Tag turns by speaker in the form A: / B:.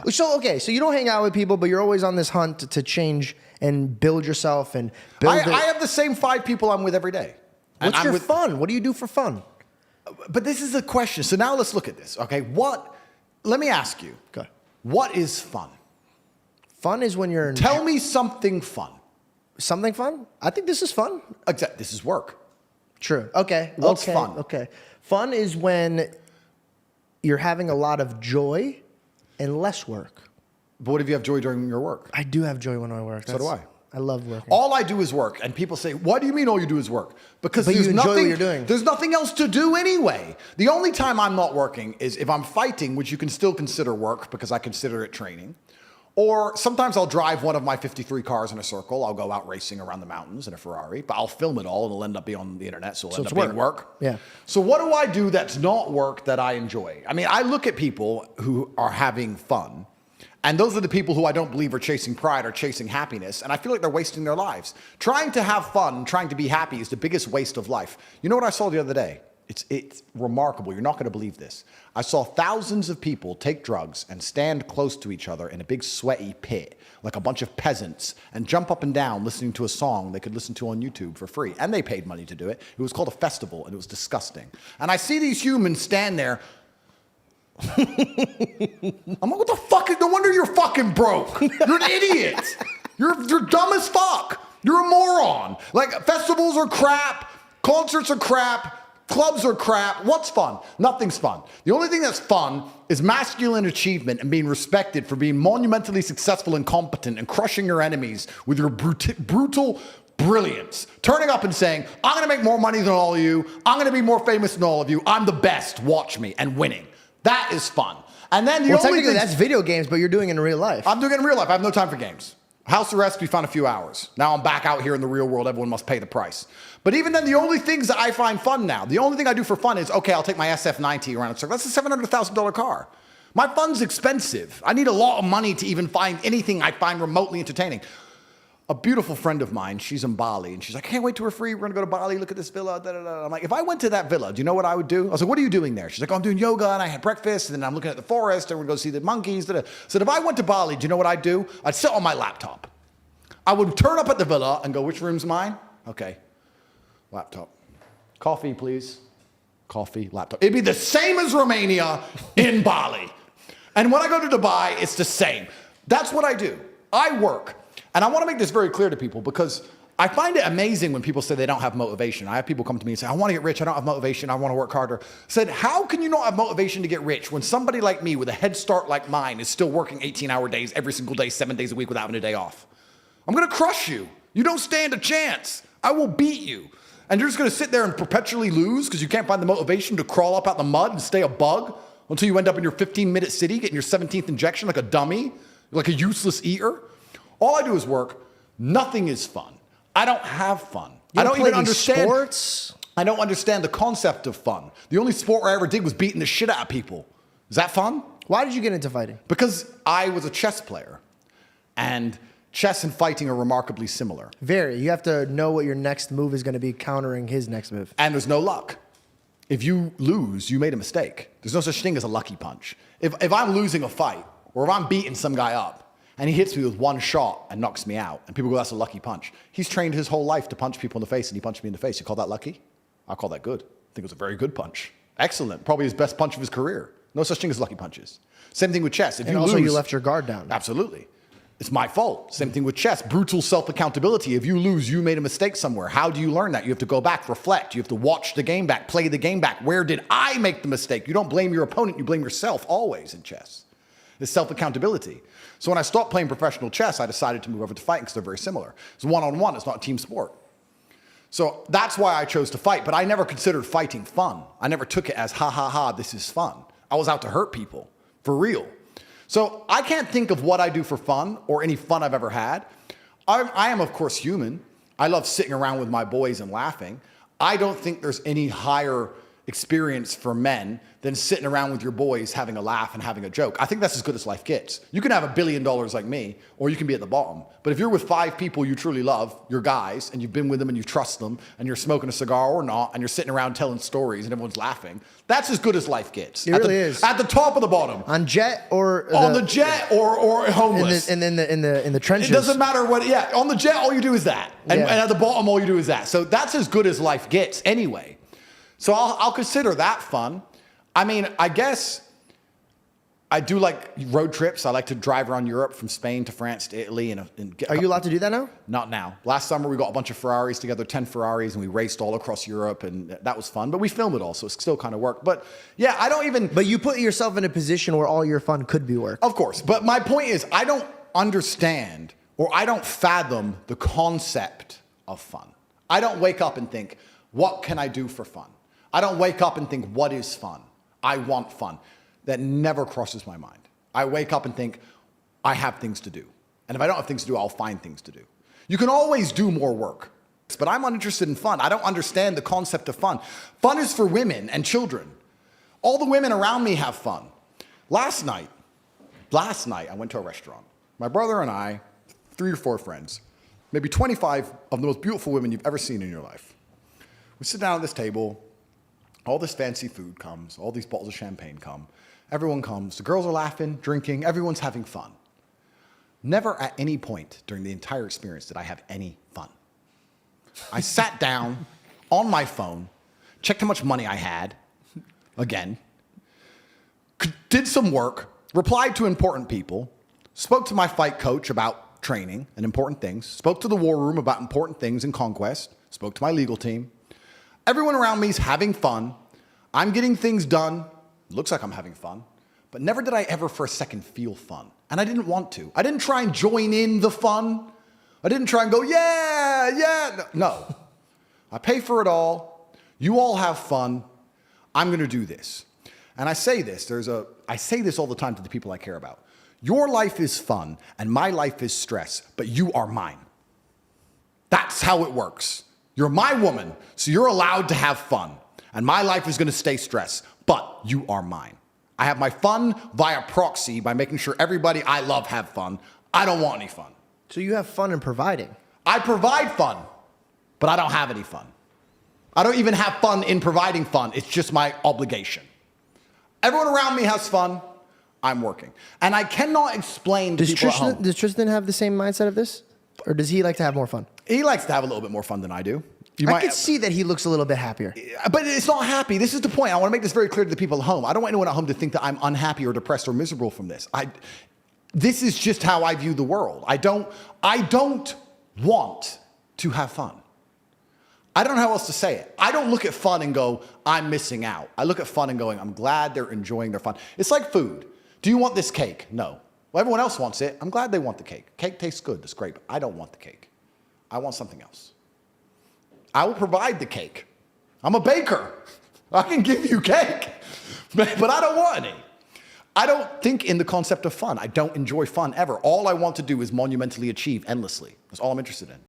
A: So, okay, so you don't hang out with people, but you're always on this hunt to change and build yourself and build
B: I have the same 5 people I'm with every day.
A: What's your fun? What do you do for fun?
B: But this is the question. So now let's look at this, okay? Let me ask you.
A: Okay.
B: What is fun?
A: Fun is when you're...
B: Tell me something fun.
A: Something fun? I think this is fun.
B: Except this is work.
A: True. Okay.
B: What's fun?
A: Okay. Fun is when you're having a lot of joy and less work.
B: But what if you have joy during your work?
A: I do have joy when I work.
B: So do I.
A: I love working.
B: All I do is work. And people say, what do you mean all you do is work? Because
A: But
B: there's
A: you enjoy
B: nothing,
A: what you're doing.
B: There's nothing else to do anyway. The only time I'm not working is if I'm fighting, which you can still consider work because I consider it training. Or sometimes I'll drive one of my 53 cars in a circle. I'll go out racing around the mountains in a Ferrari, but I'll film it all and it'll end up being on the internet, so it'll end up being work.
A: Yeah.
B: So what do I do that's not work that I enjoy? I mean, I look at people who are having fun, and those are the people who I don't believe are chasing pride or chasing happiness, and I feel like they're wasting their lives. Trying to have fun, trying to be happy is the biggest waste of life. You know what I saw the other day? It's remarkable. You're not going to believe this. I saw thousands of people take drugs and stand close to each other in a big sweaty pit, like a bunch of peasants, and jump up and down listening to a song they could listen to on YouTube for free. And they paid money to do it. It was called a festival, and it was disgusting. And I see these humans stand there. I'm like, what the fuck? No wonder you're fucking broke. You're an idiot. You're dumb as fuck. You're a moron. Like, festivals are crap. Concerts are crap. Clubs are crap. What's fun? Nothing's fun. The only thing that's fun is masculine achievement and being respected for being monumentally successful and competent and crushing your enemies with your brutal brilliance. Turning up and saying, I'm going to make more money than all of you. I'm going to be more famous than all of you. I'm the best. Watch me. And winning. That is fun. And then the only thing...
A: that's video games, but you're doing it in real life.
B: I'm doing it in real life. I have no time for games. House arrest, we found a few hours. Now I'm back out here in the real world. Everyone must pay the price. But even then, the only things that I find fun now, the only thing I do for fun is, okay, I'll take my SF90 around a circle. That's a $700,000 car. My fun's expensive. I need a lot of money to even find anything I find remotely entertaining. A beautiful friend of mine, she's in Bali, and she's like, I can't wait till we're free. We're going to go to Bali, look at this villa. Da, da, da. I'm like, if I went to that villa, do you know what I would do? I was like, what are you doing there? She's like, oh, I'm doing yoga, and I had breakfast, and then I'm looking at the forest, and we're going to go see the monkeys. Da, da. So if I went to Bali, do you know what I'd do? I'd sit on my laptop. I would turn up at the villa and go, which room's mine? Okay, laptop. Coffee, please. Coffee, laptop. It'd be the same as Romania in Bali. And when I go to Dubai, it's the same. That's what I do. I work. And I want to make this very clear to people because I find it amazing when people say they don't have motivation. I have people come to me and say, I want to get rich. I don't have motivation. I want to work harder. I said, how can you not have motivation to get rich when somebody like me with a head start like mine is still working 18-hour days every single day, 7 days a week without having a day off? I'm going to crush you. You don't stand a chance. I will beat you. And you're just going to sit there and perpetually lose because you can't find the motivation to crawl up out the mud and stay a bug until you end up in your 15-minute city getting your 17th injection like a dummy, like a useless eater. All I do is work. Nothing is fun. I don't have fun. I don't even understand
A: sports.
B: I don't understand the concept of fun. The only sport I ever did was beating the shit out of people. Is that fun?
A: Why did you get into fighting?
B: Because I was a chess player. And chess and fighting are remarkably similar.
A: Very. You have to know what your next move is going to be countering his next move.
B: And there's no luck. If you lose, you made a mistake. There's no such thing as a lucky punch. If I'm losing a fight, or if I'm beating some guy up, and he hits me with one shot and knocks me out, and people go, that's a lucky punch. He's trained his whole life to punch people in the face, and he punched me in the face. You call that lucky? I call that good. I think it was a very good punch. Excellent. Probably his best punch of his career. No such thing as lucky punches. Same thing with chess. If
A: and
B: you
A: also
B: lose,
A: you left your guard down.
B: Absolutely. It's my fault. Same thing with chess. Brutal self-accountability. If you lose, you made a mistake somewhere. How do you learn that? You have to go back, reflect. You have to watch the game back, play the game back. Where did I make the mistake? You don't blame your opponent. You blame yourself always in chess. It's self-accountability. So when I stopped playing professional chess, I decided to move over to fighting because they're very similar. It's one-on-one. It's not a team sport. So that's why I chose to fight. But I never considered fighting fun. I never took it as, ha, ha, ha, this is fun. I was out to hurt people, for real. So I can't think of what I do for fun or any fun I've ever had. I am, of course, human. I love sitting around with my boys and laughing. I don't think there's any higher experience for men than sitting around with your boys having a laugh and having a joke. I think that's as good as life gets. You can have $1 billion like me, or you can be at the bottom. But if you're with 5 people you truly love, your guys, and you've been with them and you trust them, and you're smoking a cigar or not, and you're sitting around telling stories and everyone's laughing, that's as good as life gets.
A: It really is.
B: At the top of the bottom.
A: On jet or
B: on the jet or homeless.
A: In the trenches.
B: It doesn't matter what. Yeah, on the jet, all you do is that, and
A: Yeah.
B: at the bottom, all you do is that. So that's as good as life gets, anyway. So I'll consider that fun. I mean, I guess I do like road trips. I like to drive around Europe from Spain to France to Italy. And get,
A: Are you allowed to do that now?
B: Not now. Last summer, we got a bunch of Ferraris together, 10 Ferraris, and we raced all across Europe, and that was fun. But we filmed it all, so it still kind of worked. But yeah, I don't even...
A: But you put yourself in a position where all your fun could be work.
B: Of course. But my point is, I don't understand or I don't fathom the concept of fun. I don't wake up and think, what can I do for fun? I don't wake up and think, what is fun? I want fun. That never crosses my mind. I wake up and think, I have things to do. And if I don't have things to do, I'll find things to do. You can always do more work, but I'm uninterested in fun. I don't understand the concept of fun. Fun is for women and children. All the women around me have fun. Last night, I went to a restaurant. My brother and I, 3 or 4 friends, maybe 25 of the most beautiful women you've ever seen in your life. We sit down at this table. All this fancy food comes. All these bottles of champagne come. Everyone comes. The girls are laughing, drinking. Everyone's having fun. Never at any point during the entire experience did I have any fun. I sat down on my phone, checked how much money I had, again, did some work, replied to important people, spoke to my fight coach about training and important things, spoke to the war room about important things in Conquest, spoke to my legal team. Everyone around me is having fun. I'm getting things done. Looks like I'm having fun. But never did I ever for a second feel fun. And I didn't want to. I didn't try and join in the fun. I didn't try and go, yeah. No. I pay for it all. You all have fun. I'm going to do this. And I say this. I say this all the time to the people I care about. Your life is fun and my life is stress, but you are mine. That's how it works. You're my woman, so you're allowed to have fun. And my life is going to stay stressed, but you are mine. I have my fun via proxy by making sure everybody I love have fun. I don't want any fun.
A: So you have fun in providing.
B: I provide fun, but I don't have any fun. I don't even have fun in providing fun. It's just my obligation. Everyone around me has fun. I'm working. And I cannot explain to people at home.
A: Does Tristan have the same mindset of this? Or does he like to have more fun?
B: He likes to have a little bit more fun than I do.
A: I could see that he looks a little bit happier.
B: But it's not happy. This is the point. I want to make this very clear to the people at home. I don't want anyone at home to think that I'm unhappy or depressed or miserable from this. This is just how I view the world. I don't want to have fun. I don't know how else to say it. I don't look at fun and go, I'm missing out. I look at fun and going, I'm glad they're enjoying their fun. It's like food. Do you want this cake? No. Well, everyone else wants it. I'm glad they want the cake. Cake tastes good. That's great. But I don't want the cake. I want something else. I will provide the cake. I'm a baker. I can give you cake, but I don't want any. I don't think in the concept of fun. I don't enjoy fun ever. All I want to do is monumentally achieve endlessly. That's all I'm interested in.